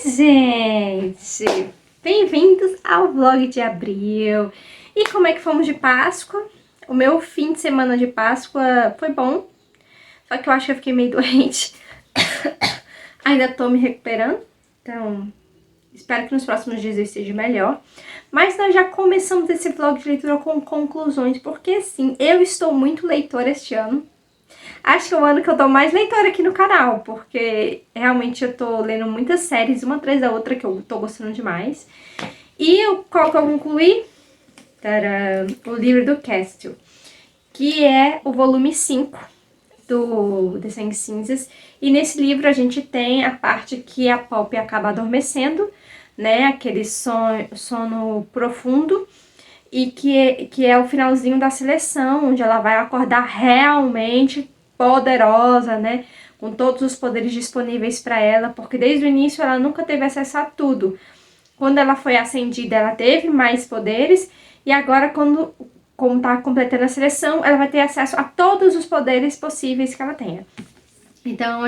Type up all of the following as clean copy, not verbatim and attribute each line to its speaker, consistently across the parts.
Speaker 1: gente! Bem-vindos ao vlog de abril. E como é que fomos de Páscoa? O meu fim de semana de Páscoa foi bom, só que eu acho que eu fiquei meio doente. Ainda tô me recuperando, então espero que nos próximos dias eu esteja melhor. Mas nós já começamos esse vlog de leitura com conclusões, porque sim, eu estou muito leitora este ano. Acho que é o ano que eu tô mais leitora aqui no canal, porque realmente eu tô lendo muitas séries, uma atrás da outra, que eu tô gostando demais. E qual que eu concluí? O livro do Castiel, que é o volume 5 do The Sangue Cinzas. E nesse livro a gente tem a parte que a Poppy acaba adormecendo, né, aquele sono profundo, e que é o finalzinho da seleção, onde ela vai acordar realmente poderosa, né, com todos os poderes disponíveis para ela, porque desde o início ela nunca teve acesso a tudo. Quando ela foi ascendida, ela teve mais poderes, e agora, como tá completando a seleção, ela vai ter acesso a todos os poderes possíveis que ela tenha. Então,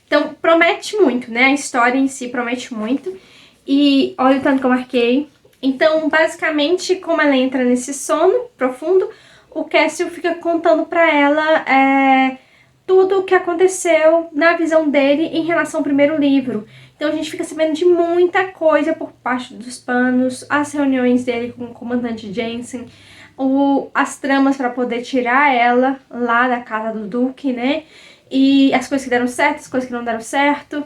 Speaker 1: Então, promete muito, né? A história em si promete muito. E olha o tanto que eu marquei. Então, basicamente, como ela entra nesse sono profundo, o Castiel fica contando pra ela tudo o que aconteceu na visão dele em relação ao primeiro livro. Então a gente fica sabendo de muita coisa por parte dos panos, as reuniões dele com o comandante Jensen, as tramas para poder tirar ela lá da casa do Duque, né? E as coisas que deram certo, as coisas que não deram certo.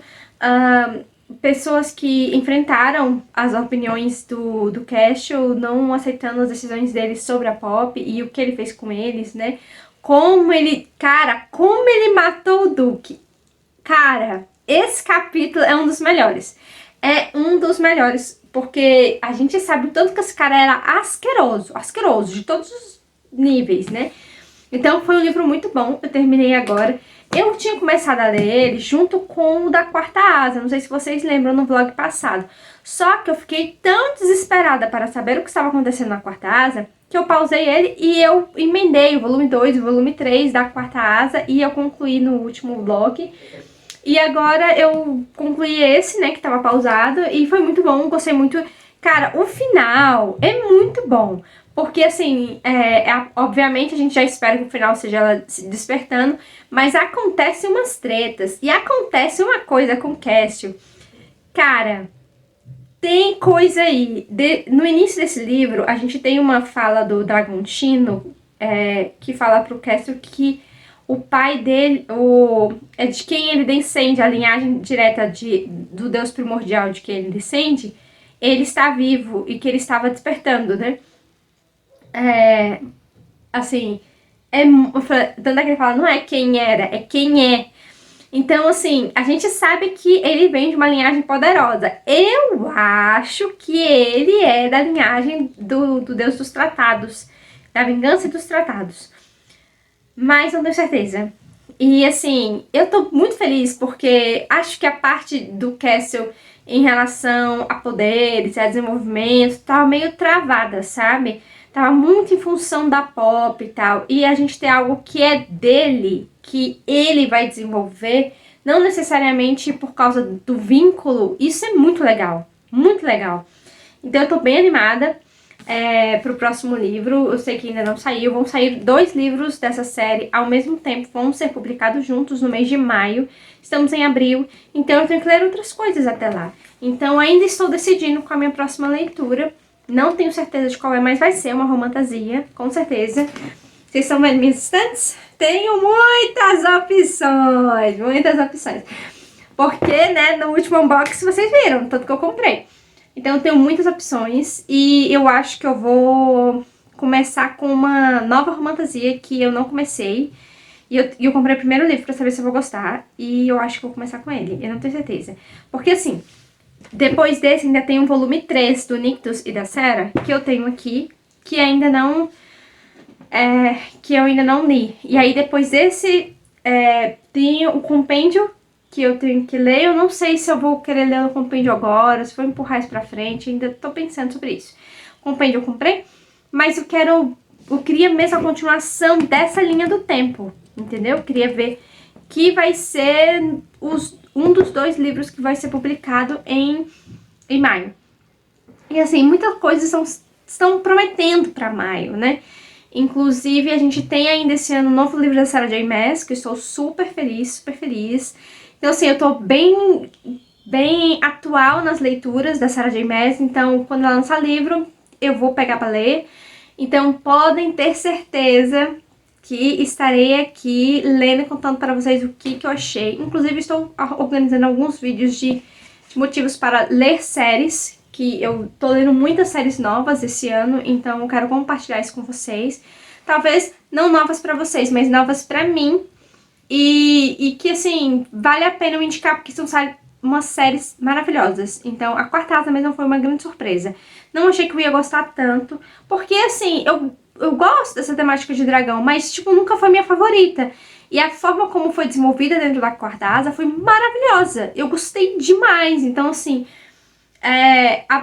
Speaker 1: Pessoas que enfrentaram as opiniões do Castiel, não aceitando as decisões dele sobre a Poppy e o que ele fez com eles, né? Como ele matou o Duque. Cara, esse capítulo é um dos melhores. É um dos melhores, porque a gente sabe o tanto que esse cara era asqueroso, de todos os níveis, né? Então foi um livro muito bom, eu terminei agora. Eu tinha começado a ler ele junto com o da Quarta Asa, não sei se vocês lembram no vlog passado. Só que eu fiquei tão desesperada para saber o que estava acontecendo na Quarta Asa, que eu pausei ele e eu emendei o volume 2 e o volume 3 da Quarta Asa e eu concluí no último vlog. E agora eu concluí esse, né, que tava pausado, e foi muito bom, gostei muito. Cara, o final é muito bom, porque assim, obviamente a gente já espera que o final seja ela se despertando, mas acontece umas tretas, e acontece uma coisa com o Castiel. Cara, tem coisa aí. No início desse livro, a gente tem uma fala do Dragontino, que fala pro Castiel que o pai dele, é de quem ele descende, a linhagem direta do Deus primordial de quem ele descende, ele está vivo e que ele estava despertando, né? Assim, tanto é que ele fala, não é quem era, é quem é. Então, assim, a gente sabe que ele vem de uma linhagem poderosa. Eu acho que ele é da linhagem do Deus dos Tratados, da vingança dos Tratados. Mas não tenho certeza. E assim, eu tô muito feliz porque acho que a parte do Castiel em relação a poderes, a desenvolvimento, tava meio travada, sabe? Tava muito em função da Poppy e tal. E a gente tem algo que é dele, que ele vai desenvolver, não necessariamente por causa do vínculo. Isso é muito legal, muito legal. Então eu tô bem animada pro próximo livro. Eu sei que ainda não saiu. Vão sair 2 livros dessa série ao mesmo tempo. Vão ser publicados juntos no mês de maio. Estamos em abril, então eu tenho que ler outras coisas até lá. Então ainda estou decidindo qual a minha próxima leitura. Não tenho certeza de qual é, mas vai ser uma romantasia, com certeza. Vocês estão vendo minhas estantes? Tenho muitas opções, muitas opções. Porque, né, no último unboxing vocês viram, tanto que eu comprei. Então eu tenho muitas opções e eu acho que eu vou começar com uma nova romantasia que eu não comecei. E eu comprei o primeiro livro pra saber se eu vou gostar. E eu acho que vou começar com ele, eu não tenho certeza. Porque assim, depois desse ainda tem um volume 3 do Nictus e da Sarah, que eu tenho aqui, que ainda não... que eu ainda não li. E aí depois desse tem o compêndio que eu tenho que ler. Eu não sei se eu vou querer ler o compêndio agora, se vou empurrar isso pra frente, ainda tô pensando sobre isso. O compêndio eu comprei, mas eu queria mesmo a continuação dessa linha do tempo, entendeu? Eu queria ver que vai ser um dos 2 livros que vai ser publicado em maio. E assim, muitas coisas estão prometendo para maio, né? Inclusive, a gente tem ainda esse ano um novo livro da Sarah J. Maas, que eu estou super feliz, super feliz. Então, assim, eu tô bem atual nas leituras da Sarah J. Maas, então, quando ela lançar livro, eu vou pegar para ler. Então, podem ter certeza que estarei aqui lendo e contando para vocês o que eu achei. Inclusive, estou organizando alguns vídeos de motivos para ler séries, que eu tô lendo muitas séries novas esse ano, então eu quero compartilhar isso com vocês. Talvez não novas pra vocês, mas novas pra mim. E que, assim, vale a pena eu indicar, porque são umas séries maravilhosas. Então, a Quarta Asa mesmo foi uma grande surpresa. Não achei que eu ia gostar tanto, porque, assim, eu gosto dessa temática de dragão, mas, tipo, nunca foi minha favorita. E a forma como foi desenvolvida dentro da Quarta Asa foi maravilhosa. Eu gostei demais. Então, assim,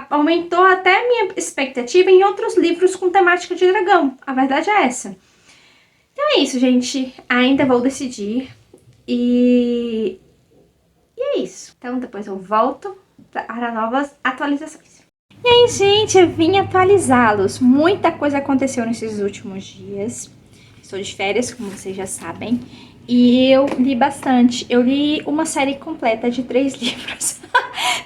Speaker 1: aumentou até a minha expectativa em outros livros com temática de dragão. A verdade é essa. Então é isso, gente. Ainda vou decidir. E é isso. Então depois eu volto para novas atualizações. E aí, gente, eu vim atualizá-los. Muita coisa aconteceu nesses últimos dias. Estou de férias, como vocês já sabem. E eu li bastante. Eu li uma série completa de 3 livros.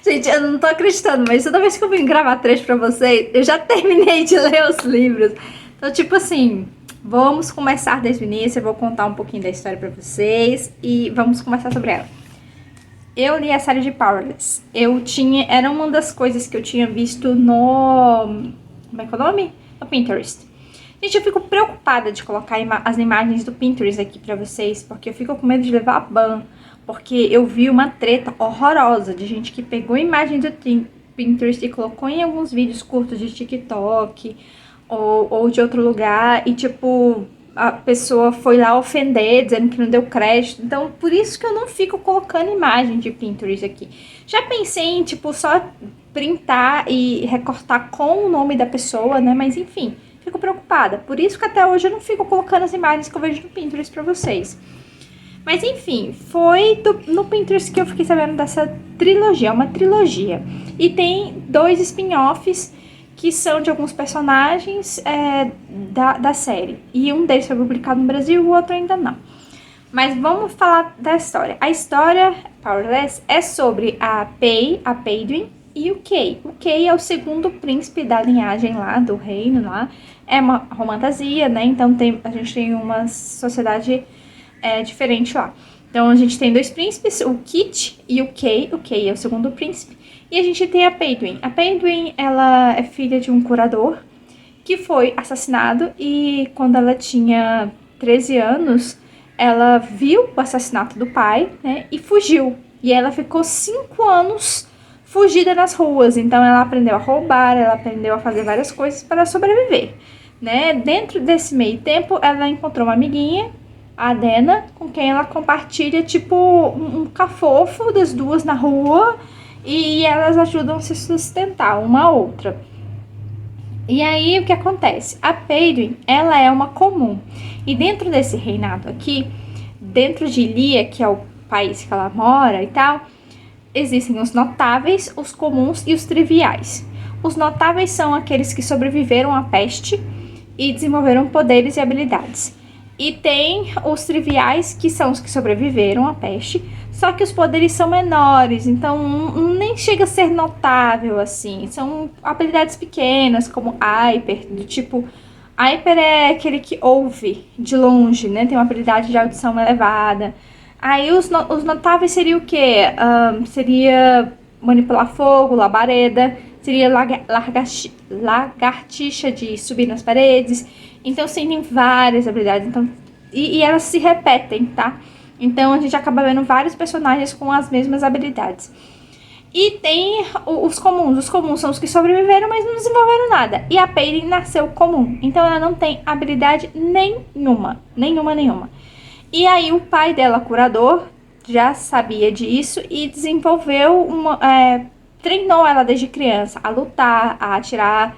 Speaker 1: Gente, eu não tô acreditando, mas toda vez que eu vim gravar 3 pra vocês, eu já terminei de ler os livros. Então, tipo assim, vamos começar desde o início. Eu vou contar um pouquinho da história pra vocês e vamos conversar sobre ela. Eu li a série de Powerless. Era uma das coisas que eu tinha visto no... Como é que é o nome? No Pinterest. Gente, eu fico preocupada de colocar as imagens do Pinterest aqui pra vocês, porque eu fico com medo de levar ban. Porque eu vi uma treta horrorosa de gente que pegou imagem do Pinterest e colocou em alguns vídeos curtos de TikTok ou de outro lugar. E, tipo, a pessoa foi lá ofender, dizendo que não deu crédito. Então, por isso que eu não fico colocando imagem de Pinterest aqui. Já pensei em, tipo, só printar e recortar com o nome da pessoa, né? Mas, enfim, fico preocupada. Por isso que até hoje eu não fico colocando as imagens que eu vejo no Pinterest pra vocês. Mas enfim, foi no Pinterest que eu fiquei sabendo dessa trilogia, uma trilogia. E tem 2 spin-offs que são de alguns personagens da série. E um deles foi publicado no Brasil e o outro ainda não. Mas vamos falar da história. A história, Powerless, é sobre a Pei, a Paedwin e o Kay. O Kay é o segundo príncipe da linhagem lá, do reino lá. É uma romantasia, né? Então a gente tem uma sociedade... diferente lá. Então a gente tem 2 príncipes, o Kit e o Kay. O Kay é o segundo príncipe. E a gente tem a Paedwin. A Paedwin, ela é filha de um curador que foi assassinado e quando ela tinha 13 anos, ela viu o assassinato do pai, né, e fugiu. E ela ficou 5 anos fugida nas ruas. Então ela aprendeu a roubar, ela aprendeu a fazer várias coisas para sobreviver, né? Dentro desse meio tempo, ela encontrou uma amiguinha, a Dena, com quem ela compartilha, tipo, um cafofo das duas na rua e elas ajudam a se sustentar uma a outra. E aí, o que acontece? A Paedwin, ela é uma comum. E dentro desse reinado aqui, dentro de Ilia, que é o país que ela mora e tal, existem os notáveis, os comuns e os triviais. Os notáveis são aqueles que sobreviveram à peste e desenvolveram poderes e habilidades. E tem os triviais, que são os que sobreviveram à peste, só que os poderes são menores, então nem chega a ser notável, assim. São habilidades pequenas, como Hyper, do tipo... Hyper é aquele que ouve de longe, né? Tem uma habilidade de audição elevada. Aí os notáveis seria o quê? Seria manipular fogo, labareda, seria lagartixa de subir nas paredes. Então, sim, tem várias habilidades. Então, e elas se repetem, tá? Então, a gente acaba vendo vários personagens com as mesmas habilidades. E tem os comuns. Os comuns são os que sobreviveram, mas não desenvolveram nada. E a Paedwin nasceu comum. Então, ela não tem habilidade nenhuma. Nenhuma. E aí, o pai dela, curador, já sabia disso e desenvolveu treinou ela desde criança a lutar, a atirar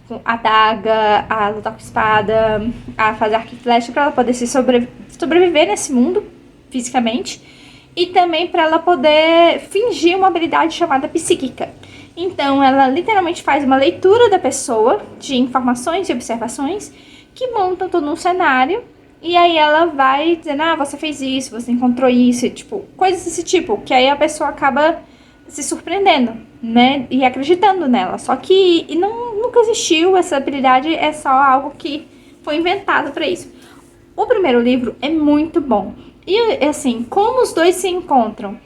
Speaker 1: com adaga, a lutar com espada, a fazer arco e flecha para ela poder sobreviver nesse mundo fisicamente e também para ela poder fingir uma habilidade chamada psíquica. Então, ela literalmente faz uma leitura da pessoa, de informações e observações, que montam todo um cenário, e aí ela vai dizendo, você fez isso, você encontrou isso, tipo, coisas desse tipo, que aí a pessoa acaba se surpreendendo, né, e acreditando nela. Só que nunca existiu essa habilidade, é só algo que foi inventado para isso. O primeiro livro é muito bom. E, assim, como os dois se encontram?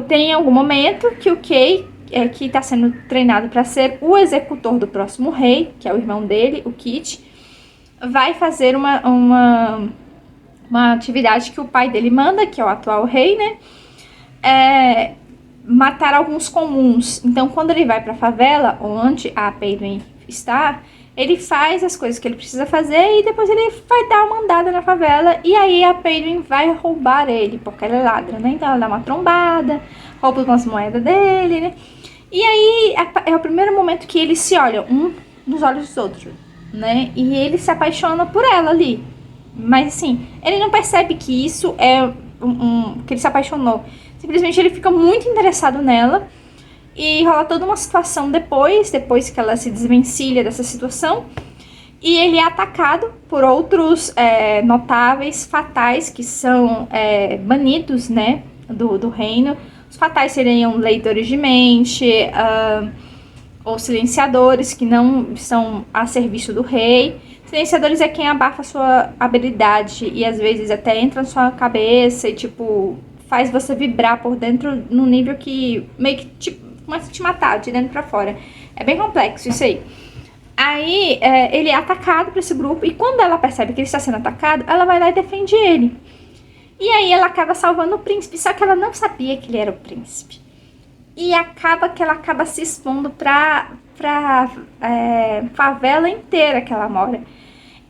Speaker 1: Tem algum momento que o Kay, que está sendo treinado para ser o executor do próximo rei, que é o irmão dele, o Kit, vai fazer uma atividade que o pai dele manda, que é o atual rei, né? Matar alguns comuns. Então, quando ele vai para a favela, onde a Paedon está, ele faz as coisas que ele precisa fazer e depois ele vai dar uma andada na favela e aí a Paedon vai roubar ele, porque ela é ladra, né? Então ela dá uma trombada, rouba umas moedas dele, né? E aí é o primeiro momento que eles se olham, um nos olhos dos outros, né? E ele se apaixona por ela ali. Mas assim, ele não percebe que isso é que ele se apaixonou. Simplesmente ele fica muito interessado nela. E rola toda uma situação depois que ela se desvencilha dessa situação. E ele é atacado por outros notáveis fatais que são banidos, né, do reino. Os fatais seriam leitores de mente, ou silenciadores, que não estão a serviço do rei. Silenciadores é quem abafa a sua habilidade e às vezes até entra na sua cabeça e, tipo, faz você vibrar por dentro num nível que meio que começa a te matar de dentro pra fora. É bem complexo isso aí. Aí ele é atacado por esse grupo e quando ela percebe que ele está sendo atacado, ela vai lá e defende ele. E aí ela acaba salvando o príncipe, só que ela não sabia que ele era o príncipe. E acaba que ela acaba se expondo pra favela inteira que ela mora.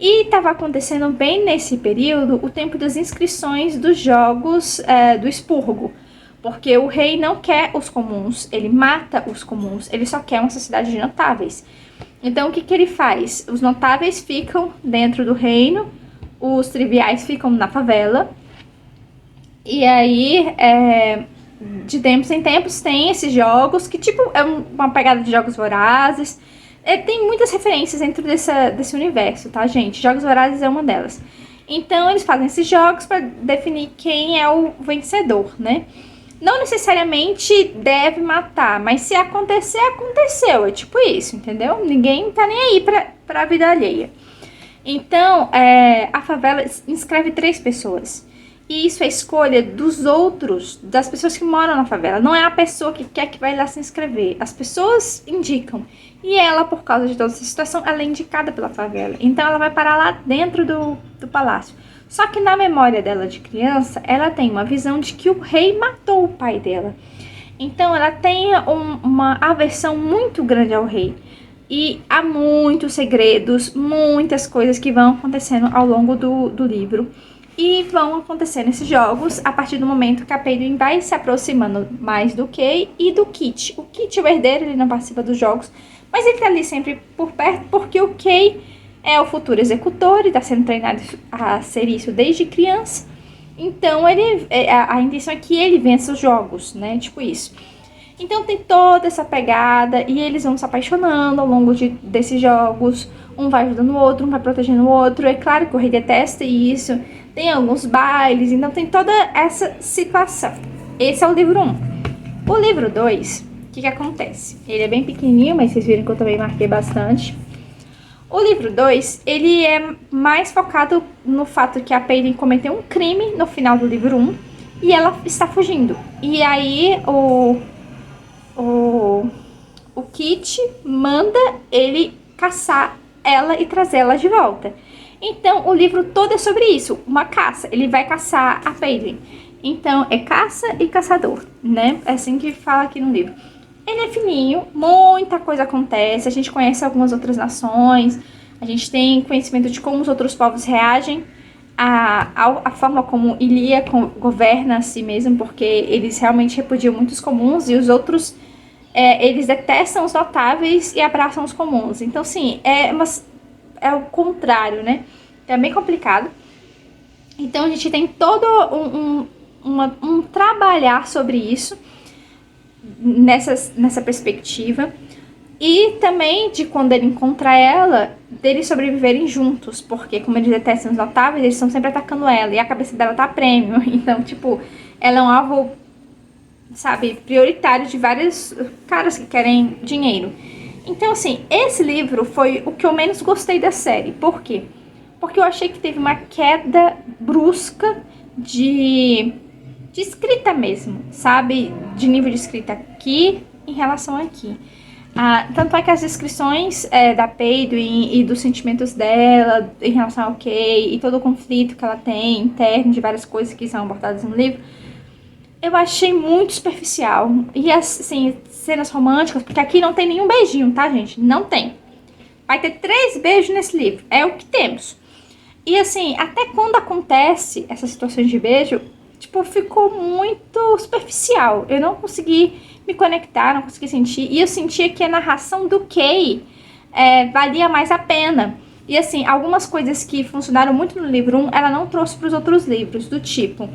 Speaker 1: E estava acontecendo bem nesse período o tempo das inscrições dos jogos do expurgo. Porque o rei não quer os comuns, ele mata os comuns, ele só quer uma sociedade de notáveis. Então o que ele faz? Os notáveis ficam dentro do reino, os triviais ficam na favela. E aí, de tempos em tempos, tem esses jogos que tipo é uma pegada de Jogos Vorazes. Tem muitas referências dentro desse universo, tá, gente? Jogos Vorazes é uma delas. Então eles fazem esses jogos para definir quem é o vencedor, né? Não necessariamente deve matar, mas se acontecer, aconteceu. É tipo isso, entendeu? Ninguém tá nem aí pra vida alheia. Então, a favela inscreve 3 pessoas. E isso é escolha dos outros, das pessoas que moram na favela. Não é a pessoa que quer que vai lá se inscrever. As pessoas indicam. E ela, por causa de toda essa situação, ela é indicada pela favela. Então ela vai parar lá dentro do palácio. Só que na memória dela de criança, ela tem uma visão de que o rei matou o pai dela. Então ela tem uma aversão muito grande ao rei. E há muitos segredos, muitas coisas que vão acontecendo ao longo do livro. E vão acontecer nesses jogos a partir do momento que a Paedon vai se aproximando mais do Kay e do Kit. O Kit é o herdeiro, ele não participa dos jogos, mas ele tá ali sempre por perto porque o Kay é o futuro executor e tá sendo treinado a ser isso desde criança. Então a intenção é que ele vença os jogos, né? Tipo isso. Então tem toda essa pegada e eles vão se apaixonando ao longo desses jogos. Um vai ajudando o outro, um vai protegendo o outro. É claro que o rei detesta isso. Tem alguns bailes, então tem toda essa situação. Esse é o livro 1. O livro 2, o que acontece? Ele é bem pequenininho, mas vocês viram que eu também marquei bastante. O livro 2, ele é mais focado no fato que a Paedon cometeu um crime no final do livro 1 e ela está fugindo. E aí o Kit manda ele caçar ela e trazer ela de volta. Então, o livro todo é sobre isso, uma caça. Ele vai caçar a Paedon. Então, é caça e caçador, né? É assim que fala aqui no livro. Ele é fininho, muita coisa acontece. A gente conhece algumas outras nações. A gente tem conhecimento de como os outros povos reagem a forma como Ilia governa a si mesmo, porque eles realmente repudiam muitos comuns e os outros, eles detestam os notáveis e abraçam os comuns. Então, sim, é o contrário, né? Então, é bem complicado. Então, a gente tem todo um trabalhar sobre isso, nessa perspectiva. E também de quando ele encontra ela, deles sobreviverem juntos. Porque como eles detestam os notáveis, eles estão sempre atacando ela. E a cabeça dela tá prêmio. Então, tipo, ela é um alvo, sabe, prioritário de vários caras que querem dinheiro. Então, assim, esse livro foi o que eu menos gostei da série. Por quê? Porque eu achei que teve uma queda brusca de escrita mesmo, sabe? De nível de escrita aqui em relação aqui. Tanto é que as descrições da Peyton e dos sentimentos dela em relação ao Kay e todo o conflito que ela tem interno de várias coisas que são abordadas no livro, eu achei muito superficial. E assim, cenas românticas, porque aqui não tem nenhum beijinho, tá, gente? Não tem. Vai ter 3 beijos nesse livro, é o que temos. E assim, até quando acontece essas situações de beijo, tipo, ficou muito superficial. Eu não consegui me conectar, não consegui sentir. E eu sentia que a narração do Kay valia mais a pena. E assim, algumas coisas que funcionaram muito no livro 1, ela não trouxe para os outros livros, do tipo...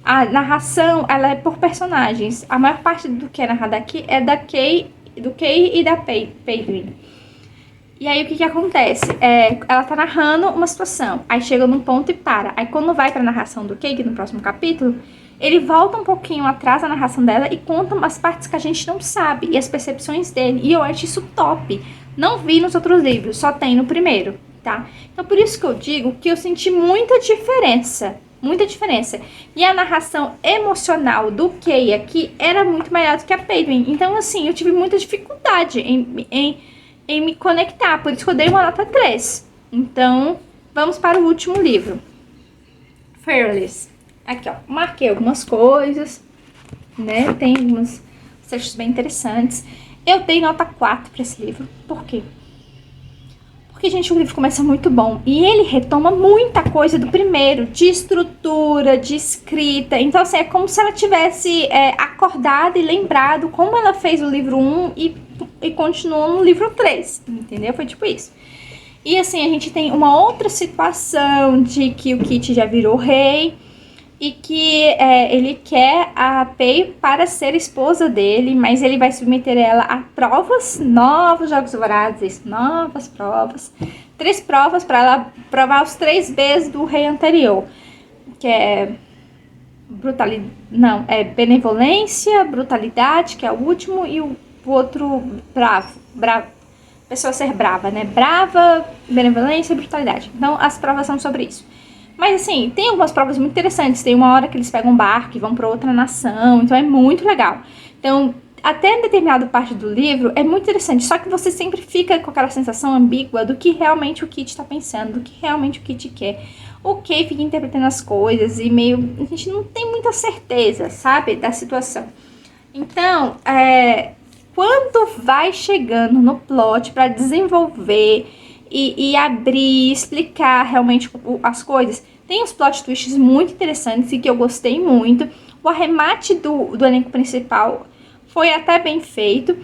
Speaker 1: A narração, ela é por personagens. A maior parte do que é narrado aqui é do Kay e da Peyton. E aí o que acontece? Ela tá narrando uma situação, aí chega num ponto e para. Aí quando vai pra narração do Kay, no próximo capítulo, ele volta um pouquinho atrás da narração dela e conta umas partes que a gente não sabe, e as percepções dele. E eu acho isso top. Não vi nos outros livros, só tem no primeiro, tá? Então por isso que eu digo que eu senti muita diferença. Muita diferença. E a narração emocional do Kay aqui era muito maior do que a Peyton. Então, assim, eu tive muita dificuldade em me conectar. Por isso que eu dei uma nota 3. Então, vamos para o último livro. Fearless. Aqui, ó. Marquei algumas coisas, né? Tem alguns trechos bem interessantes. Eu dei nota 4 para esse livro. Por quê? Porque, gente, o livro começa muito bom. E ele retoma muita coisa do primeiro. De estrutura, de escrita. Então, assim, é como se ela tivesse acordado e lembrado como ela fez o livro 1 e continuou no livro 3. Entendeu? Foi tipo isso. E, assim, a gente tem uma outra situação de que o Kit já virou rei. E que ele quer a Pei para ser esposa dele, mas ele vai submeter ela a provas, novos jogos vorazes, novas provas. 3 provas para ela provar os 3 Bs do rei anterior, que é benevolência, brutalidade, que é o último, e o outro bravo, pessoa ser brava, né? Brava, benevolência e brutalidade. Então as provas são sobre isso. Mas assim, tem algumas provas muito interessantes. Tem uma hora que eles pegam um barco e vão para outra nação. Então é muito legal. Então, até determinada parte do livro é muito interessante. Só que você sempre fica com aquela sensação ambígua do que realmente o Kit tá pensando, do que realmente o Kit quer. O Kay fica interpretando as coisas e meio... A gente não tem muita certeza, sabe? Da situação. Então, quando vai chegando no plot para desenvolver... E abrir, explicar realmente as coisas. Tem uns plot twists muito interessantes e que eu gostei muito. O arremate do elenco principal foi até bem feito,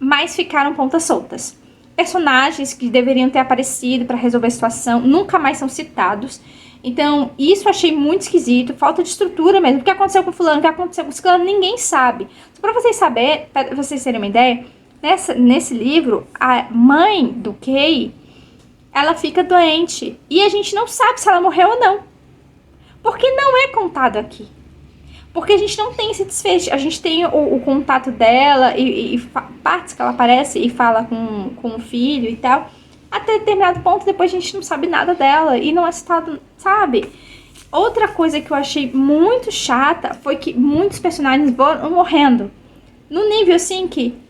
Speaker 1: mas ficaram pontas soltas. Personagens que deveriam ter aparecido para resolver a situação nunca mais são citados. Então, isso eu achei muito esquisito. Falta de estrutura mesmo. O que aconteceu com fulano, o que aconteceu com fulano, ninguém sabe. Só para vocês terem uma ideia, nesse livro, a mãe do Kay... ela fica doente. E a gente não sabe se ela morreu ou não. Porque não é contado aqui. Porque a gente não tem esse desfecho. A gente tem o contato dela e partes que ela aparece e fala com o filho e tal. Até determinado ponto, depois a gente não sabe nada dela. E não é citado, sabe? Outra coisa que eu achei muito chata foi que muitos personagens vão morrendo. No nível assim que...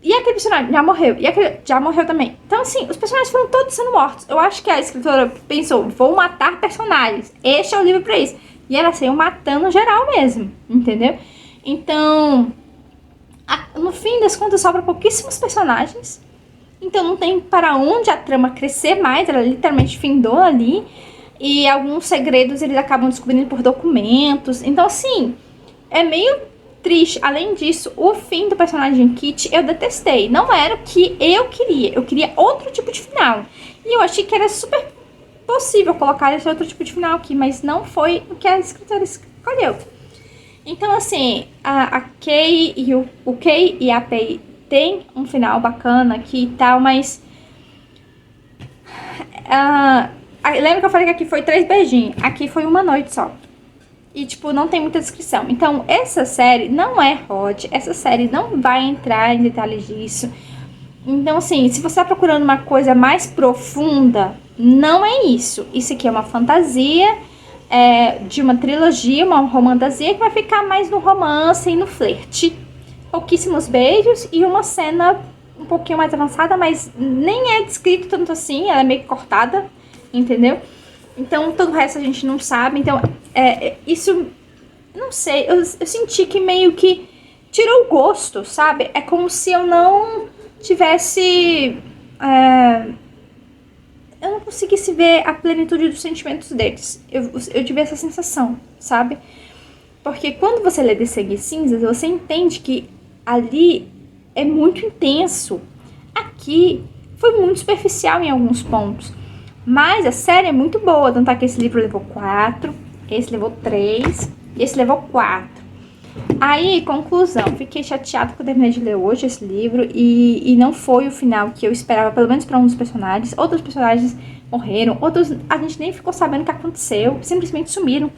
Speaker 1: E aquele personagem já morreu, e aquele já morreu também. Então, assim, os personagens foram todos sendo mortos. Eu acho que a escritora pensou, vou matar personagens. Este é o livro pra isso. E ela saiu matando geral mesmo, entendeu? Então, no fim das contas, sobra pouquíssimos personagens. Então, não tem para onde a trama crescer mais. Ela literalmente findou ali. E alguns segredos eles acabam descobrindo por documentos. Então, assim, é meio... triste. Além disso, o fim do personagem Kit eu detestei. Não era o que eu queria. Eu queria outro tipo de final. E eu achei que era super possível colocar esse outro tipo de final aqui, mas não foi o que a escritora escolheu. Então, assim, a Kay e o Kay e a Pei tem um final bacana aqui e tal, mas... lembra que eu falei que aqui foi 3 beijinhos? Aqui foi uma noite só. E, tipo, não tem muita descrição. Então, essa série não é hot. Essa série não vai entrar em detalhes disso. Então, assim, se você tá procurando uma coisa mais profunda, não é isso. Isso aqui é uma fantasia de uma trilogia, uma romantasia que vai ficar mais no romance e no flerte. Pouquíssimos beijos e uma cena um pouquinho mais avançada, mas nem é descrito tanto assim. Ela é meio cortada, entendeu? Então, todo o resto a gente não sabe. Então, isso... Não sei, eu senti que meio que tirou o gosto, sabe? É como se eu não tivesse... eu não conseguisse ver a plenitude dos sentimentos deles. Eu tive essa sensação, sabe? Porque quando você lê De Sangue e Cinzas, você entende que ali é muito intenso. Aqui foi muito superficial em alguns pontos. Mas a série é muito boa, tanto é que esse livro levou 4, esse levou 3 e esse levou 4. Aí, conclusão, fiquei chateada que eu terminei de ler hoje esse livro e não foi o final que eu esperava, pelo menos para um dos personagens. Outros personagens morreram, outros a gente nem ficou sabendo o que aconteceu, simplesmente sumiram.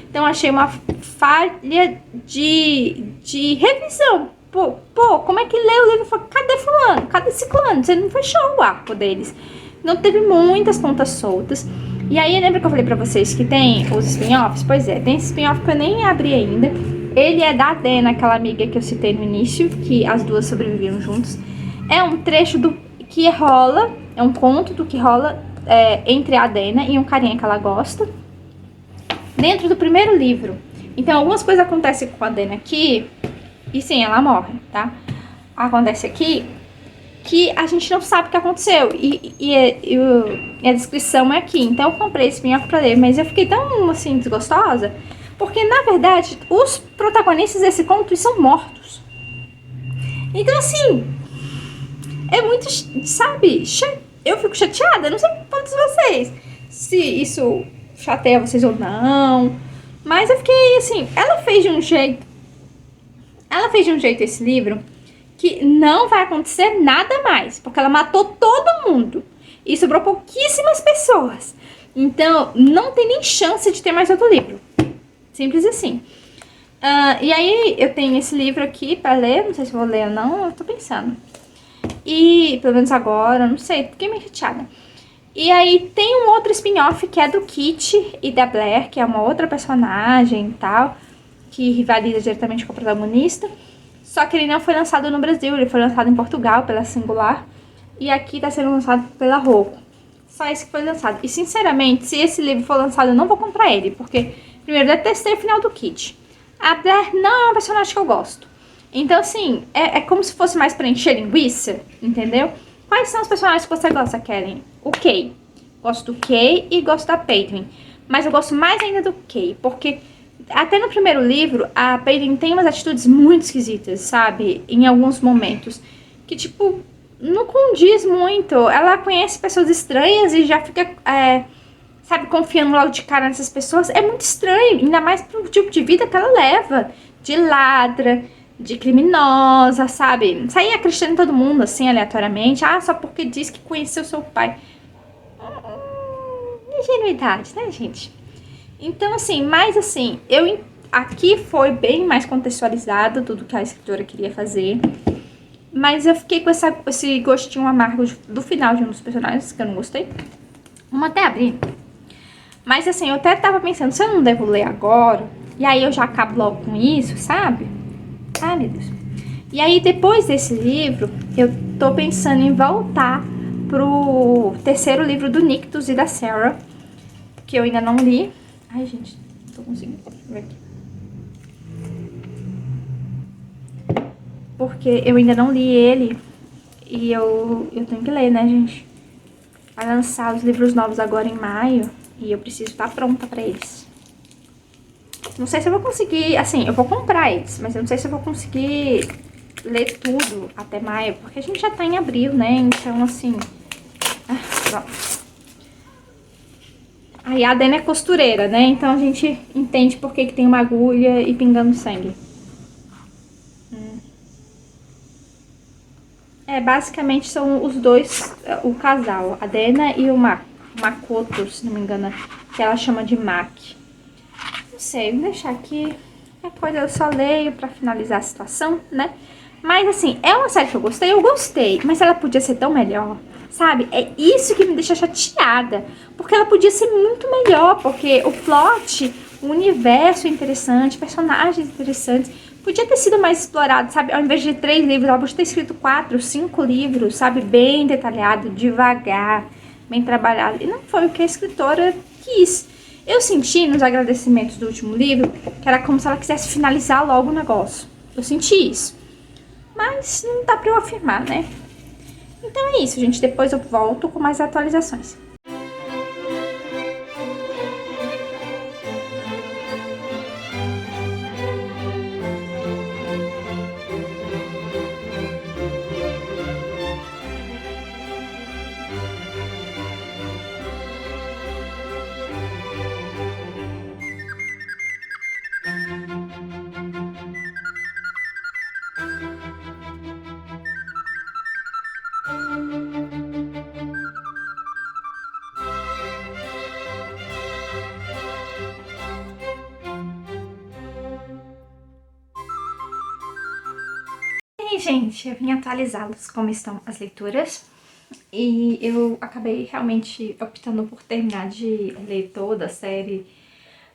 Speaker 1: Então, achei uma falha de revisão. Pô, como é que lê o livro e fala, cadê fulano? Cadê ciclano? Você não fechou o arco deles. Não teve muitas pontas soltas. E aí, lembra que eu falei pra vocês que tem os spin-offs? Pois é, tem esse spin-off que eu nem abri ainda. Ele é da Dena, aquela amiga que eu citei no início, que as duas sobreviveram juntos. É um trecho do que rola, é um conto do que rola entre a Dena e um carinha que ela gosta, dentro do primeiro livro. Então, algumas coisas acontecem com a Dena aqui, e sim, ela morre, tá? Acontece aqui que a gente não sabe o que aconteceu. E a descrição é aqui. Então eu comprei esse spin-off pra ler. Mas eu fiquei tão, assim, desgostosa. Porque, na verdade, os protagonistas desse conto são mortos. Então, assim... É muito, sabe? Eu fico chateada. Não sei quantos de vocês. Se isso chateia vocês ou não. Mas eu fiquei, assim... Ela fez de um jeito esse livro... que não vai acontecer nada mais, porque ela matou todo mundo e sobrou pouquíssimas pessoas. Então, não tem nem chance de ter mais outro livro. Simples assim. E aí, eu tenho esse livro aqui pra ler, não sei se vou ler ou não, eu tô pensando. E, pelo menos agora, não sei, fiquei meio chateada. E aí, tem um outro spin-off que é do Kit e da Blair, que é uma outra personagem e tal, que rivaliza diretamente com a protagonista. Só que ele não foi lançado no Brasil, ele foi lançado em Portugal pela Singular. E aqui tá sendo lançado pela Rocco. Só esse que foi lançado. E sinceramente, se esse livro for lançado, eu não vou comprar ele. Porque, primeiro, eu detestei o final do Kit. A Blair não é uma personagem que eu gosto. Então, assim, é como se fosse mais pra encher linguiça, entendeu? Quais são os personagens que você gosta, Kellen? O Kay. Gosto do Kay e gosto da Peyton. Mas eu gosto mais ainda do Kay, porque... Até no primeiro livro, a Peyton tem umas atitudes muito esquisitas, sabe? Em alguns momentos. Que, tipo, não condiz muito. Ela conhece pessoas estranhas e já fica, sabe, confiando logo de cara nessas pessoas. É muito estranho, ainda mais pro tipo de vida que ela leva. De ladra, de criminosa, sabe? Sair acreditando em todo mundo, assim, aleatoriamente. Ah, só porque diz que conheceu seu pai. Ingenuidade, né, gente? Então, assim, mas assim, aqui foi bem mais contextualizado tudo que a escritora queria fazer. Mas eu fiquei com esse gostinho amargo do final de um dos personagens, que eu não gostei. Vamos até abrir. Mas assim, eu até tava pensando, se eu não devo ler agora, e aí eu já acabo logo com isso, sabe? Ai, meu Deus. E aí, depois desse livro, eu tô pensando em voltar pro terceiro livro do Nictus e da Sarah, que eu ainda não li. Ai, gente, não tô conseguindo ver aqui. Porque eu ainda não li ele. E eu tenho que ler, né, gente? Vai lançar os livros novos agora em maio. E eu preciso estar pronta pra eles. Não sei se eu vou conseguir... Assim, eu vou comprar eles. Mas eu não sei se eu vou conseguir ler tudo até maio. Porque a gente já tá em abril, né? Então, assim... pronto. Aí a Dena é costureira, né? Então a gente entende por que tem uma agulha e pingando sangue. Basicamente são os dois, o casal, a Dena e o Makoto, se não me engano, que ela chama de Maki. Não sei, vou deixar aqui. Qualquer coisa eu só leio pra finalizar a situação, né? Mas assim, é uma série que eu gostei, mas ela podia ser tão melhor, sabe? É isso que me deixa chateada, porque ela podia ser muito melhor, porque o plot, o universo é interessante, personagens interessantes, podia ter sido mais explorado, sabe? Ao invés de 3 livros, ela podia ter escrito 4, 5 livros, sabe? Bem detalhado, devagar, bem trabalhado. E não foi o que a escritora quis. Eu senti nos agradecimentos do último livro que era como se ela quisesse finalizar logo o negócio. Eu senti isso. Mas não dá pra eu afirmar, né? Então é isso, gente. Depois eu volto com mais atualizações. E aí, gente, eu vim atualizá-los como estão as leituras. E eu acabei realmente optando por terminar de ler toda a série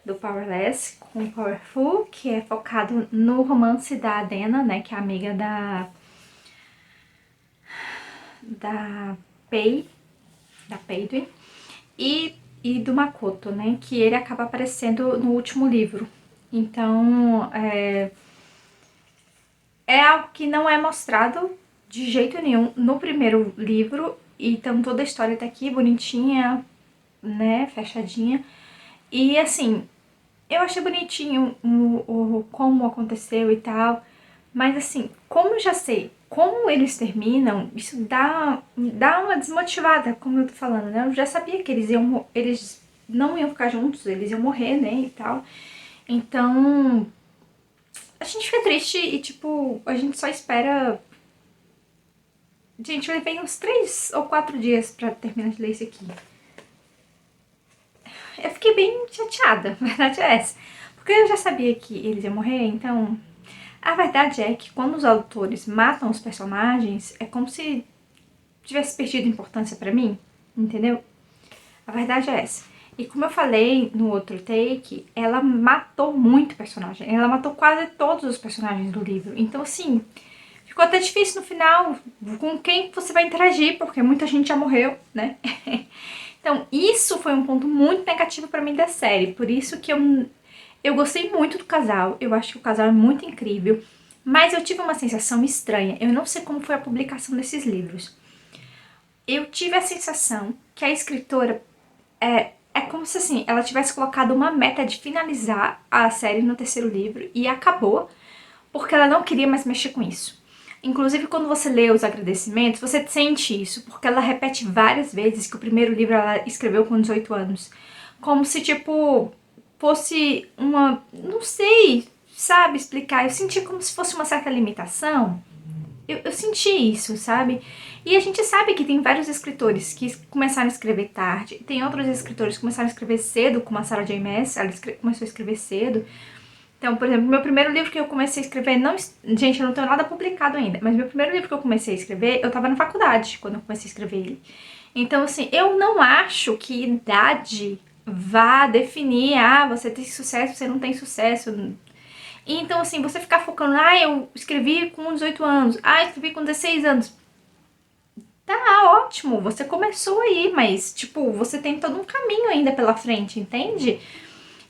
Speaker 1: do Powerless com Powerful, que é focado no romance da Dena, né, que é amiga da Pei, da Peidwin, e do Makoto, né, que ele acaba aparecendo no último livro. Então, é algo que não é mostrado de jeito nenhum no primeiro livro, então toda a história tá aqui bonitinha, né, fechadinha. E assim, eu achei bonitinho como aconteceu e tal, mas assim, como eu já sei como eles terminam, isso dá uma desmotivada, como eu tô falando, né? Eu já sabia que eles não iam ficar juntos, eles iam morrer, né, e tal. Então, a gente fica triste e, tipo, a gente só espera. Gente, eu levei uns 3 ou 4 dias pra terminar de ler isso aqui. Eu fiquei bem chateada, a verdade é essa. Porque eu já sabia que eles iam morrer, então... A verdade é que quando os autores matam os personagens, é como se tivesse perdido importância pra mim, entendeu? A verdade é essa. E como eu falei no outro take, ela matou muito personagem. Ela matou quase todos os personagens do livro. Então, assim, ficou até difícil no final com quem você vai interagir, porque muita gente já morreu, né? Então, isso foi um ponto muito negativo pra mim da série. Por isso que eu gostei muito do casal. Eu acho que o casal é muito incrível. Mas eu tive uma sensação estranha. Eu não sei como foi a publicação desses livros. Eu tive a sensação que a escritora é como se assim, ela tivesse colocado uma meta de finalizar a série no terceiro livro e acabou, porque ela não queria mais mexer com isso. Inclusive, quando você lê os agradecimentos, você sente isso, porque ela repete várias vezes que o primeiro livro ela escreveu com 18 anos. Como se, tipo, fosse uma... não sei, sabe explicar. Eu senti como se fosse uma certa limitação. Eu senti isso, sabe? E a gente sabe que tem vários escritores que começaram a escrever tarde, tem outros escritores que começaram a escrever cedo, como a Sarah J. Maas, ela começou a escrever cedo. Então, por exemplo, meu primeiro livro que eu comecei a escrever, não, gente, eu não tenho nada publicado ainda, mas meu primeiro livro que eu comecei a escrever, eu tava na faculdade quando eu comecei a escrever ele. Então, assim, eu não acho que idade vá definir, você tem sucesso, você não tem sucesso. Então, assim, você ficar focando, eu escrevi com 18 anos, escrevi com 16 anos. Tá ótimo, você começou aí, mas, tipo, você tem todo um caminho ainda pela frente, entende?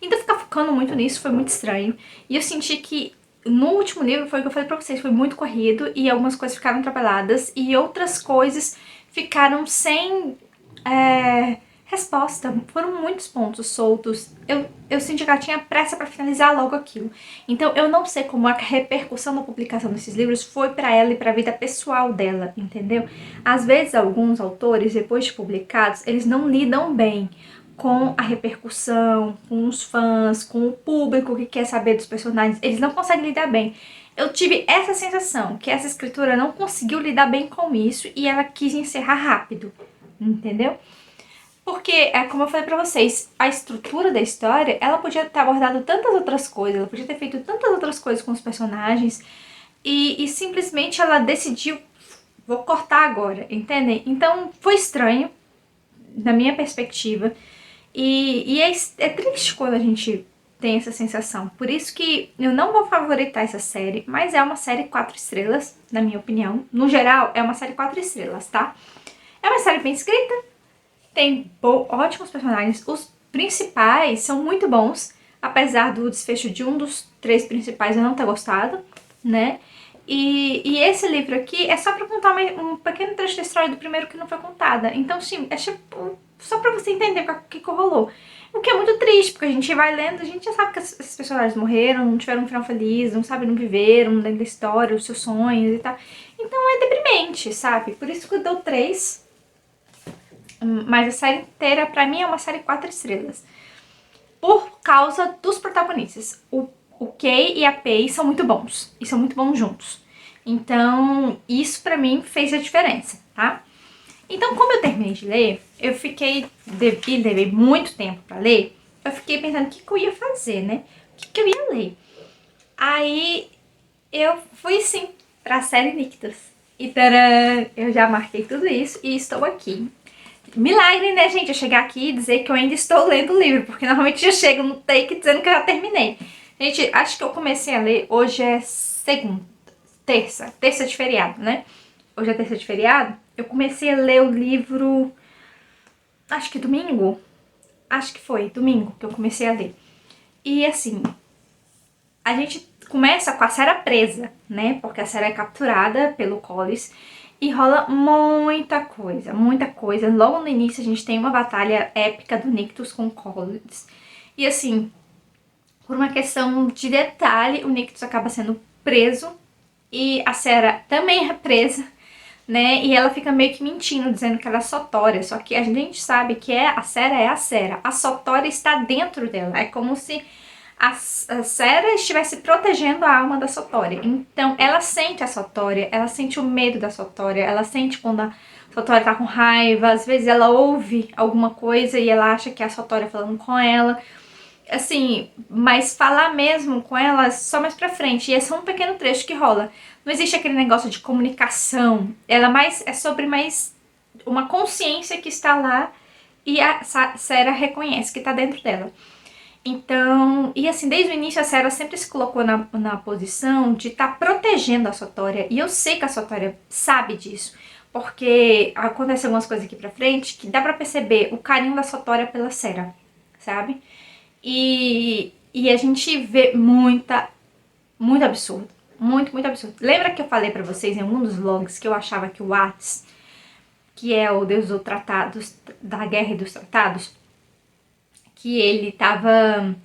Speaker 1: Então, ficar focando muito nisso foi muito estranho. E eu senti que no último livro, foi o que eu falei pra vocês, foi muito corrido e algumas coisas ficaram atrapalhadas e outras coisas ficaram sem resposta. Foram muitos pontos soltos. Eu senti que ela tinha pressa pra finalizar logo aquilo. Então eu não sei como a repercussão da publicação desses livros foi pra ela e pra vida pessoal dela, entendeu? Às vezes alguns autores, depois de publicados, eles não lidam bem com a repercussão, com os fãs, com o público que quer saber dos personagens. Eles não conseguem lidar bem. Eu tive essa sensação, que essa escritora não conseguiu lidar bem com isso e ela quis encerrar rápido, entendeu? Porque, como eu falei pra vocês, a estrutura da história, ela podia ter abordado tantas outras coisas, ela podia ter feito tantas outras coisas com os personagens e simplesmente ela decidiu, vou cortar agora, entendem? Então foi estranho, da minha perspectiva, e é triste quando a gente tem essa sensação. Por isso que eu não vou favoritar essa série, mas é uma série 4 estrelas, na minha opinião. No geral, é uma série 4 estrelas, tá? É uma série bem escrita, tem ótimos personagens, os principais são muito bons, apesar do desfecho de um dos 3 principais eu não ter gostado, né? E esse livro aqui é só pra contar um pequeno trecho da história do primeiro que não foi contada. Então, sim, é tipo, só pra você entender o que rolou. O que é muito triste, porque a gente vai lendo, a gente já sabe que esses personagens morreram, não tiveram um final feliz, não sabe, não viveram dentro da história, os seus sonhos e tal. Então é deprimente, sabe? Por isso que eu dou 3. Mas a série inteira, pra mim, é uma série 4 estrelas. Por causa dos protagonistas. O Kay e a Pei são muito bons. E são muito bons juntos. Então, isso pra mim fez a diferença, tá? Então, como eu terminei de ler, eu fiquei... levei muito tempo pra ler. Eu fiquei pensando o que eu ia fazer, né? O que eu ia ler. Aí, eu fui, sim, pra série Nictus. E tcharam, eu já marquei tudo isso e estou aqui. Milagre, né, gente? Eu chegar aqui e dizer que eu ainda estou lendo o livro, porque normalmente eu chego no take dizendo que eu já terminei. Gente, acho que eu comecei a ler, hoje é terça de feriado, né? Hoje é terça de feriado. Eu comecei a ler o livro, acho que domingo. Acho que foi domingo que eu comecei a ler. E assim, a gente começa com a Sarah presa, né? Porque a Sarah é capturada pelo Collis. E rola muita coisa, muita coisa. Logo no início a gente tem uma batalha épica do Nictus com o Collis. E assim, por uma questão de detalhe, o Nictus acaba sendo preso. E a Sarah também é presa, né? E ela fica meio que mentindo, dizendo que ela é Sotória. Só que a gente sabe que a Sarah é a Sarah. A Sotória está dentro dela. É como se a Sarah estivesse protegendo a alma da Sotória. Então, ela sente a Sotória, ela sente o medo da Sotória, ela sente quando a Sotória tá com raiva, às vezes ela ouve alguma coisa e ela acha que é a Sotória falando com ela. Assim, mas falar mesmo com ela só mais pra frente. E é só um pequeno trecho que rola. Não existe aquele negócio de comunicação. Ela é sobre mais uma consciência que está lá e a Sarah reconhece que tá dentro dela. Então, e assim, desde o início a Sarah sempre se colocou na posição de estar protegendo a Sotória. E eu sei que a Sotória sabe disso, porque acontecem algumas coisas aqui pra frente que dá pra perceber o carinho da Sotória pela Sarah, sabe? E a gente vê muito absurdo. Muito absurdo. Lembra que eu falei pra vocês em algum dos vlogs que eu achava que o Atis, que é o deus dos tratados, da guerra e dos tratados, que ele tava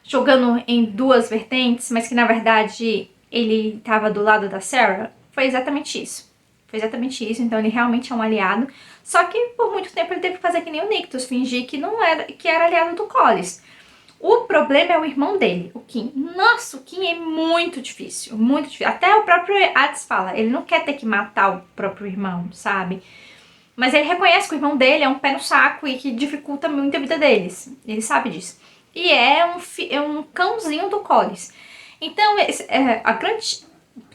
Speaker 1: jogando em 2 vertentes, mas que na verdade ele tava do lado da Sarah? Foi exatamente isso. Foi exatamente isso, então ele realmente é um aliado. Só que por muito tempo ele teve que fazer que nem o Nictus, fingir que não era, que era aliado do Collis. O problema é o irmão dele, o Kim. Nossa, o Kim é muito difícil, muito difícil. Até o próprio Hades fala, ele não quer ter que matar o próprio irmão, sabe? Mas ele reconhece que o irmão dele é um pé no saco e que dificulta muito a vida deles. Ele sabe disso. E é um cãozinho do Collis. Então, a grande...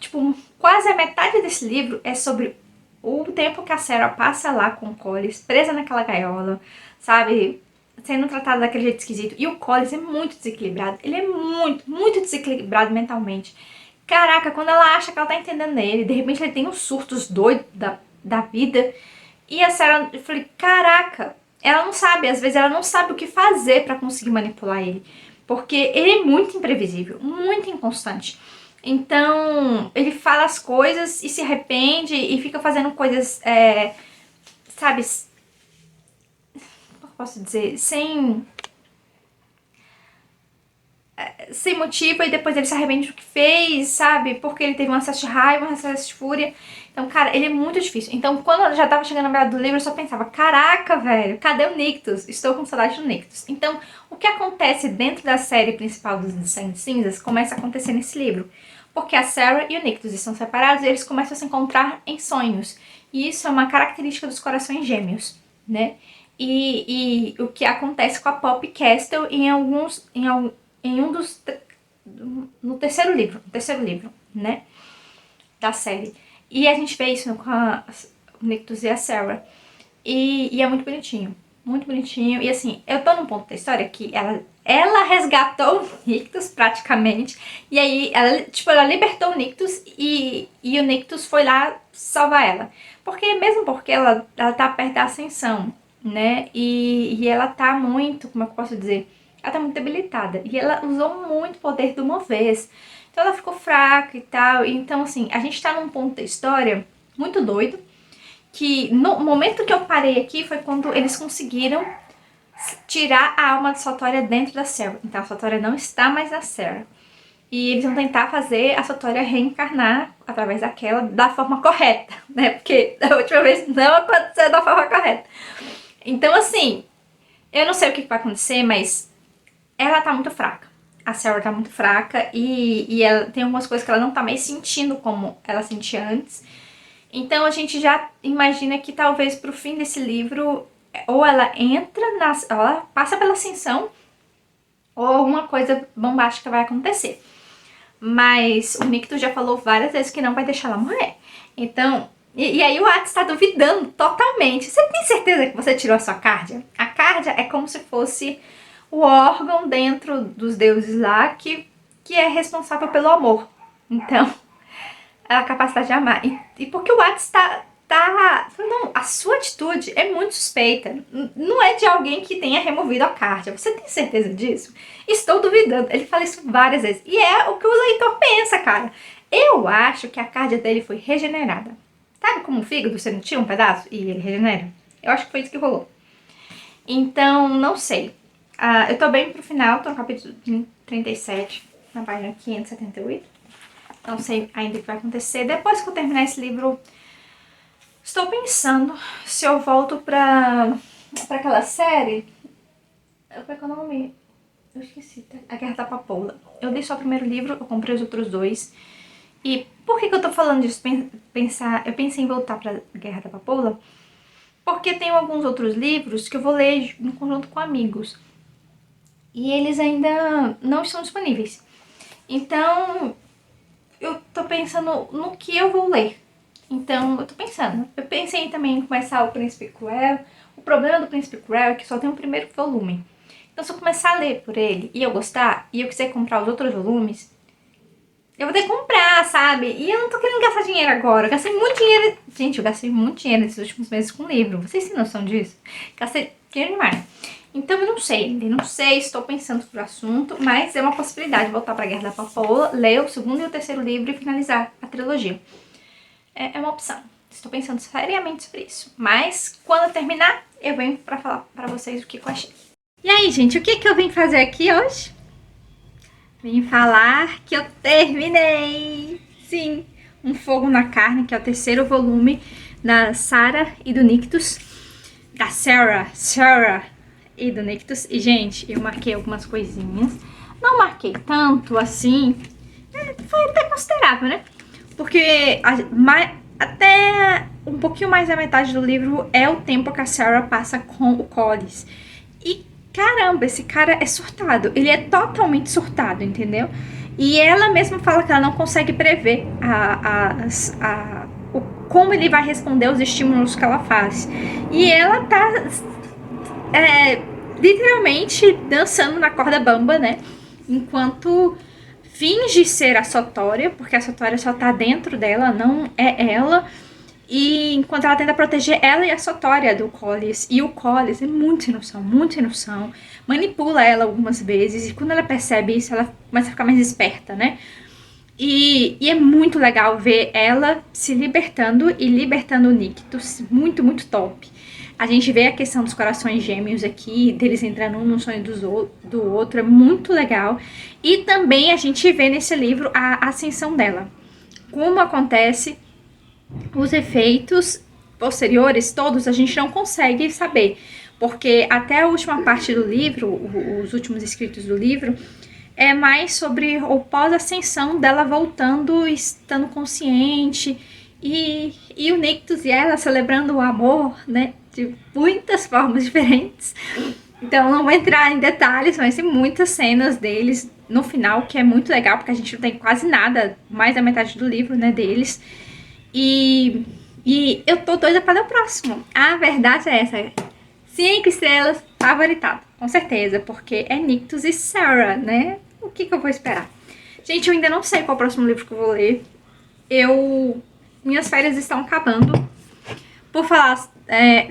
Speaker 1: Tipo, quase a metade desse livro é sobre o tempo que a Sarah passa lá com o Collis, presa naquela gaiola, sabe? Sendo tratada daquele jeito esquisito. E o Collis é muito desequilibrado. Ele é muito desequilibrado mentalmente. Caraca, quando ela acha que ela tá entendendo ele, de repente ele tem uns surtos doidos da vida. E a Sarah, eu falei, caraca, ela não sabe, às vezes ela não sabe o que fazer pra conseguir manipular ele. Porque ele é muito imprevisível, muito inconstante. Então, ele fala as coisas e se arrepende e fica fazendo coisas, sabe, como eu posso dizer, sem sem motivo, e depois ele se arrepende do que fez, sabe? Porque ele teve um acesso de raiva, um acesso de fúria. Então, cara, ele é muito difícil. Então, quando eu já tava chegando na metade do livro, eu só pensava, caraca, velho, cadê o Nictus? Estou com saudade do Nictus. Então, o que acontece dentro da série principal dos Sangue de Cinzas começa a acontecer nesse livro. Porque a Sarah e o Nictus estão separados e eles começam a se encontrar em sonhos. E isso é uma característica dos corações gêmeos, né? E o que acontece com a Poppy Castle no terceiro livro, né, da série. E a gente vê isso com o Nictus e a Sarah. E é muito bonitinho. Muito bonitinho. E assim, eu tô num ponto da história que ela resgatou o Nictus praticamente. E aí, ela libertou o Nictus e o Nictus foi lá salvar ela. Mesmo porque ela tá perto da ascensão, né? E ela tá muito, como é que eu posso dizer? Ela tá muito debilitada. E ela usou muito poder de uma vez. Então ela ficou fraca e tal. Então, assim, a gente tá num ponto da história muito doido. Que no momento que eu parei aqui foi quando eles conseguiram tirar a alma da Satória dentro da Sarah. Então a Satória não está mais na Sarah. E eles vão tentar fazer a Satória reencarnar através daquela da forma correta, né? Porque da última vez não aconteceu da forma correta. Então, assim, eu não sei o que vai acontecer, mas ela tá muito fraca. A Sarah tá muito fraca e ela tem algumas coisas que ela não tá mais sentindo como ela sentia antes. Então a gente já imagina que talvez pro fim desse livro, ou ela ela passa pela ascensão, ou alguma coisa bombástica vai acontecer. Mas o Nictus já falou várias vezes que não vai deixar ela morrer. Então, e aí o Atis tá duvidando totalmente. Você tem certeza que você tirou a sua Cárdia? A Cárdia é como se fosse o órgão dentro dos deuses lá que é responsável pelo amor. Então, a capacidade de amar. E porque o Atis tá... Não, a sua atitude é muito suspeita. Não é de alguém que tenha removido a Cárdia. Você tem certeza disso? Estou duvidando. Ele fala isso várias vezes. E é o que o leitor pensa, cara. Eu acho que a Cárdia dele foi regenerada. Sabe como o fígado, você não tira um pedaço e ele regenera? Eu acho que foi isso que rolou. Então, não sei. Eu tô bem pro final, tô no capítulo 37, na página 578. Não sei ainda o que vai acontecer. Depois que eu terminar esse livro, estou pensando se eu volto pra aquela série. Qual é o nome? Eu esqueci. A Guerra da Papoula. Eu li só o primeiro livro, eu comprei os outros dois. E por que eu tô falando disso? Eu pensei em voltar pra Guerra da Papoula porque tem alguns outros livros que eu vou ler no conjunto com amigos. E eles ainda não estão disponíveis. Então, eu tô pensando no que eu vou ler. Então, eu tô pensando. Eu pensei também em começar o Príncipe Cruel. O problema do Príncipe Cruel é que só tem o primeiro volume. Então, se eu começar a ler por ele e eu gostar, e eu quiser comprar os outros volumes, eu vou ter que comprar, sabe? E eu não tô querendo gastar dinheiro agora. Eu gastei muito dinheiro. Gente, eu gastei muito dinheiro nesses últimos meses com livro. Vocês têm noção disso? Gastei dinheiro demais. Então eu não sei, estou pensando sobre o assunto, mas é uma possibilidade voltar pra Guerra da Papoula, ler o segundo e o terceiro livro e finalizar a trilogia. É uma opção. Estou pensando seriamente sobre isso. Mas quando eu terminar, eu venho pra falar pra vocês o que eu achei. E aí, gente, o que eu vim fazer aqui hoje? Vim falar que eu terminei! Sim, Um Fogo na Carne, que é o terceiro volume da Sarah e do Nictus. Da Sarah e do Nictus. E, gente, eu marquei algumas coisinhas. Não marquei tanto assim. Foi até considerável, né? Porque até um pouquinho mais da metade do livro é o tempo que a Sarah passa com o Collis. E, caramba, esse cara é surtado. Ele é totalmente surtado, entendeu? E ela mesma fala que ela não consegue prever como ele vai responder aos estímulos que ela faz. E ela tá... literalmente dançando na corda bamba, né? Enquanto finge ser a Satória, porque a Satória só tá dentro dela, não é ela. E enquanto ela tenta proteger ela e a Satória do Collis. E o Collis é muito sem noção. Manipula ela algumas vezes. E quando ela percebe isso, ela começa a ficar mais esperta, né? E é muito legal ver ela se libertando e libertando o Nictus. Muito, muito top. A gente vê a questão dos corações gêmeos aqui, deles entrando um no sonho do outro, é muito legal. E também a gente vê nesse livro a ascensão dela. Como acontece, os efeitos posteriores, todos, a gente não consegue saber. Porque até a última parte do livro, os últimos escritos do livro, é mais sobre o pós-ascensão dela voltando, estando consciente, e o Nictus e ela celebrando o amor, né, de muitas formas diferentes. Então não vou entrar em detalhes, mas tem muitas cenas deles no final, que é muito legal, porque a gente não tem quase nada, mais da metade do livro, né, deles. E eu tô doida para o próximo. A verdade é essa. 5 estrelas, favoritado, com certeza, porque é Nictus e Sarah, né? O que eu vou esperar? Gente, eu ainda não sei qual é o próximo livro que eu vou ler. Minhas férias estão acabando. Por falar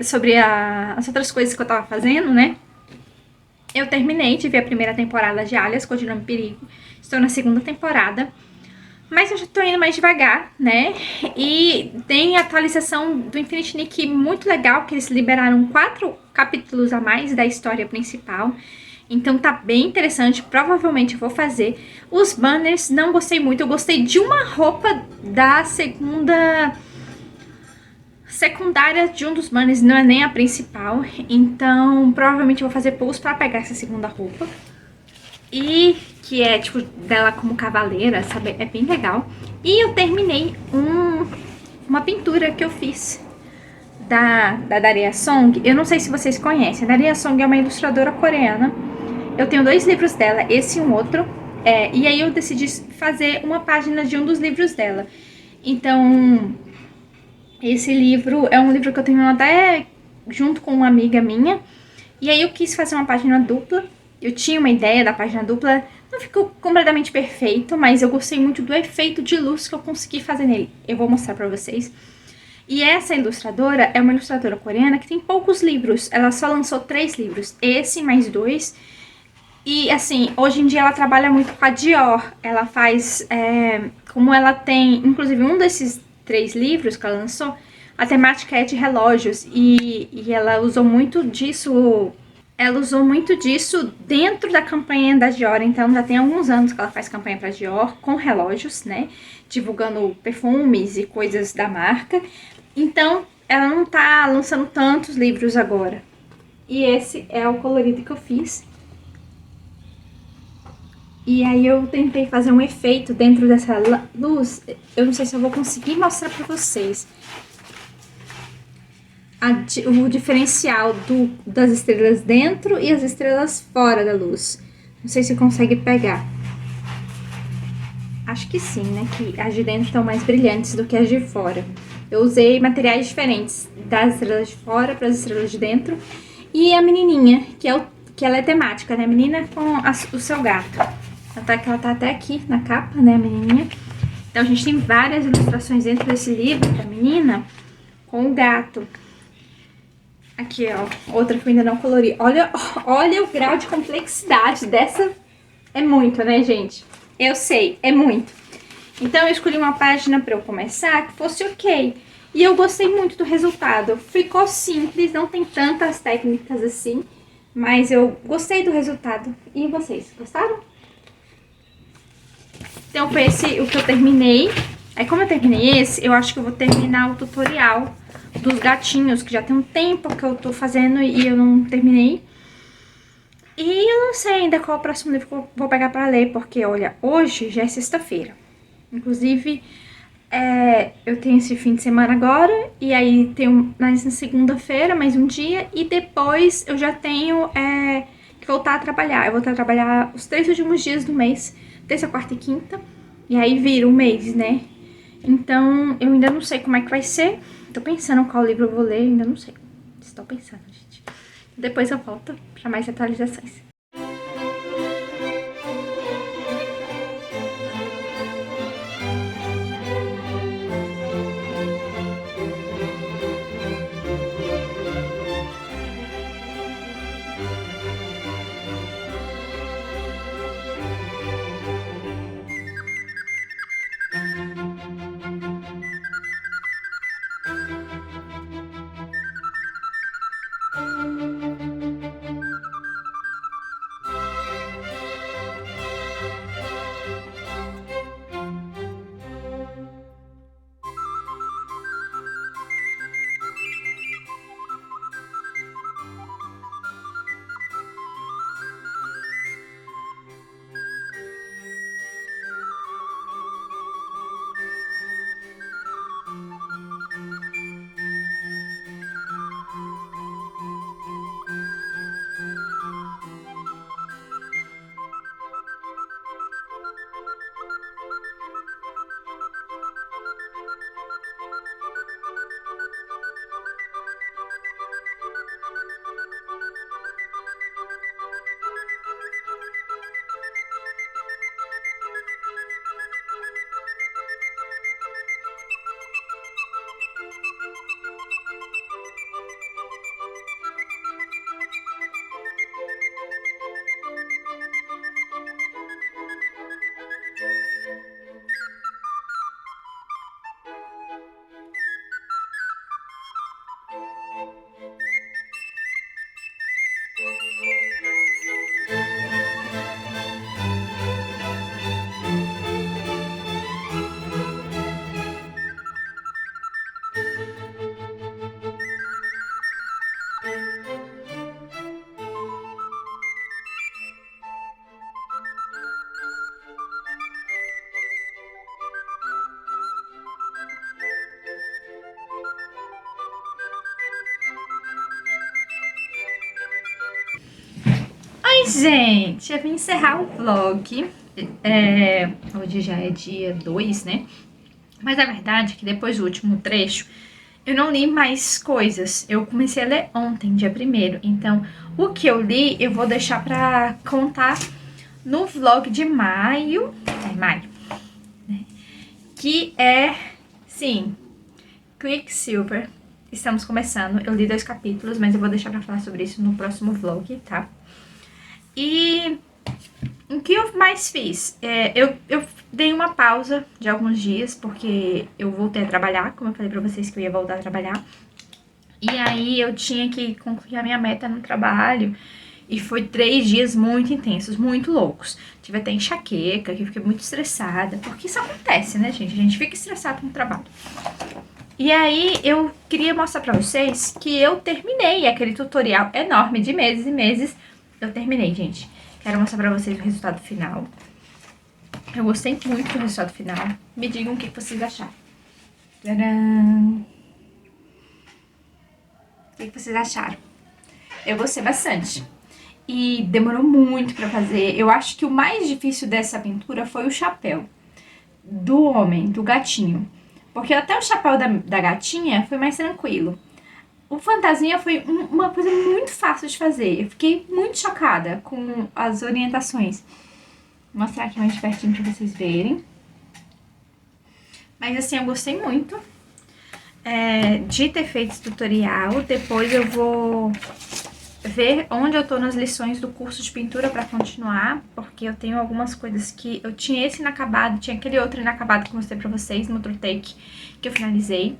Speaker 1: sobre as outras coisas que eu tava fazendo, né? Eu terminei de ver a primeira temporada de Alias, Codinome Perigo. Estou na segunda temporada. Mas eu já tô indo mais devagar, né? E tem a atualização do Infinite Nick muito legal, que eles liberaram 4 capítulos a mais da história principal. Então tá bem interessante, provavelmente eu vou fazer. Os banners não gostei muito, eu gostei de uma roupa da secundária de um dos banners, não é nem a principal. Então provavelmente eu vou fazer pulls pra pegar essa segunda roupa. E que é tipo dela como cavaleira, sabe? É bem legal. E eu terminei uma pintura que eu fiz da Daria Song. Eu não sei se vocês conhecem. A Daria Song é uma ilustradora coreana. Eu tenho 2 livros dela, esse e um outro. E aí eu decidi fazer uma página de um dos livros dela. Então, esse livro é um livro que eu tenho até junto com uma amiga minha. E aí eu quis fazer uma página dupla. Eu tinha uma ideia da página dupla, não ficou completamente perfeito, mas eu gostei muito do efeito de luz que eu consegui fazer nele. Eu vou mostrar pra vocês. E essa ilustradora é uma ilustradora coreana que tem poucos livros. Ela só lançou 3 livros, esse mais 2. E assim, hoje em dia ela trabalha muito com a Dior. Ela faz, como ela tem, inclusive um desses 3 livros que ela lançou, a temática é de relógios. E ela usou muito disso. Ela usou muito disso dentro da campanha da Dior, então já tem alguns anos que ela faz campanha pra Dior com relógios, né? Divulgando perfumes e coisas da marca. Então, ela não tá lançando tantos livros agora. E esse é o colorido que eu fiz. E aí eu tentei fazer um efeito dentro dessa luz. Eu não sei se eu vou conseguir mostrar pra vocês o diferencial das estrelas dentro e as estrelas fora da luz. Não sei se consegue pegar. Acho que sim, né? Que as de dentro estão mais brilhantes do que as de fora. Eu usei materiais diferentes das estrelas de fora para as estrelas de dentro. E a menininha, que ela é temática, né? A menina com o seu gato. Ela tá até aqui na capa, né? A menininha. Então a gente tem várias ilustrações dentro desse livro da menina com o gato. Aqui, ó, outra que eu ainda não colori. Olha o grau de complexidade dessa. É muito, né, gente? Eu sei, é muito. Então eu escolhi uma página pra eu começar que fosse ok. E eu gostei muito do resultado. Ficou simples, não tem tantas técnicas assim. Mas eu gostei do resultado. E vocês, gostaram? Então foi esse o que eu terminei. Aí como eu terminei esse, eu acho que eu vou terminar o tutorial dos gatinhos, que já tem um tempo que eu tô fazendo e eu não terminei. E eu não sei ainda qual é o próximo livro que eu vou pegar pra ler, porque, olha, hoje já é sexta-feira. Inclusive, eu tenho esse fim de semana agora, e aí tenho mais na segunda-feira, mais um dia, e depois eu já tenho que voltar a trabalhar. Eu vou voltar a trabalhar os 3 últimos dias do mês, terça, quarta e quinta, e aí vira um mês, né? Então, eu ainda não sei como é que vai ser. Tô pensando qual livro eu vou ler, ainda não sei. Estou pensando, gente. Depois eu volto para mais atualizações. Ai, gente, eu vim encerrar o vlog. Hoje já é dia 2, né? Mas a verdade é que depois do último trecho, eu não li mais coisas. Eu comecei a ler ontem, dia 1º. Então, o que eu li, eu vou deixar pra contar no vlog de maio. Maio. Né? Que é, sim, Quicksilver. Estamos começando. Eu li 2 capítulos, mas eu vou deixar pra falar sobre isso no próximo vlog, tá? E o que eu mais fiz? Eu dei uma pausa de alguns dias, porque eu voltei a trabalhar, como eu falei pra vocês que eu ia voltar a trabalhar. E aí eu tinha que concluir a minha meta no trabalho. E foi 3 dias muito intensos, muito loucos. Tive até enxaqueca, que eu fiquei muito estressada. Porque isso acontece, né, gente? A gente fica estressado no trabalho. E aí eu queria mostrar pra vocês que eu terminei aquele tutorial enorme de meses e meses. Eu terminei, gente. Quero mostrar pra vocês o resultado final. Eu gostei muito do resultado final. Me digam o que vocês acharam. Tcharam! O que vocês acharam? Eu gostei bastante. E demorou muito pra fazer. Eu acho que o mais difícil dessa aventura foi o chapéu do homem, do gatinho. Porque até o chapéu da gatinha foi mais tranquilo. O fantasminha foi uma coisa muito fácil de fazer. Eu fiquei muito chocada com as orientações. Vou mostrar aqui mais de pertinho pra vocês verem. Mas assim, eu gostei muito de ter feito esse tutorial. Depois eu vou ver onde eu tô nas lições do curso de pintura pra continuar. Porque eu tenho algumas coisas que... Eu tinha esse inacabado, tinha aquele outro inacabado que eu mostrei pra vocês no outro take que eu finalizei.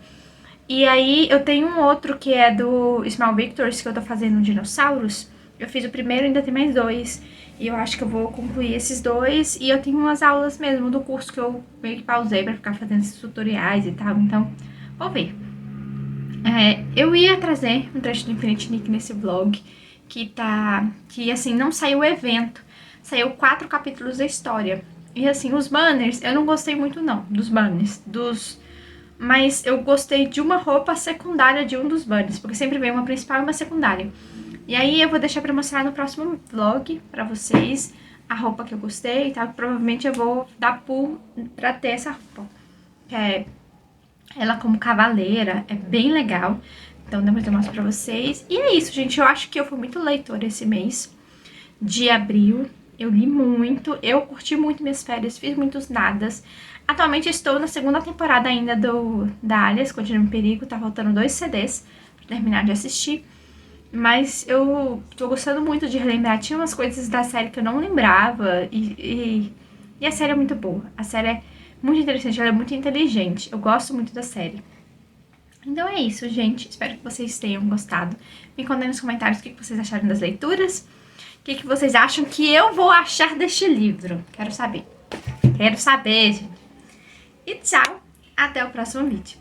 Speaker 1: E aí eu tenho um outro que é do Small Victors, que eu tô fazendo dinossauros. Eu fiz o primeiro e ainda tem mais 2. E eu acho que eu vou concluir esses 2. E eu tenho umas aulas mesmo do curso que eu meio que pausei pra ficar fazendo esses tutoriais e tal. Então, vou ver. Eu ia trazer um trecho do Infinite Nick nesse vlog. Que assim, não saiu o evento. Saiu 4 capítulos da história. E assim, os banners, eu não gostei muito não, dos banners. Mas eu gostei de uma roupa secundária de um dos banners, porque sempre vem uma principal e uma secundária. E aí eu vou deixar pra mostrar no próximo vlog pra vocês a roupa que eu gostei e tal. Provavelmente eu vou dar pull pra ter essa roupa. Que é ela como cavaleira, é bem legal. Então depois eu mostro pra vocês. E é isso, gente. Eu acho que eu fui muito leitora esse mês de abril. Eu li muito, eu curti muito minhas férias, fiz muitos nadas. Atualmente estou na 2ª temporada ainda da Alias, Continua em Perigo. Tá faltando 2 CDs pra terminar de assistir. Mas eu tô gostando muito de relembrar. Tinha umas coisas da série que eu não lembrava. E a série é muito boa. A série é muito interessante, ela é muito inteligente. Eu gosto muito da série. Então é isso, gente. Espero que vocês tenham gostado. Me contem nos comentários o que vocês acharam das leituras. O que vocês acham que eu vou achar deste livro? Quero saber. Quero saber, gente. E tchau. Até o próximo vídeo.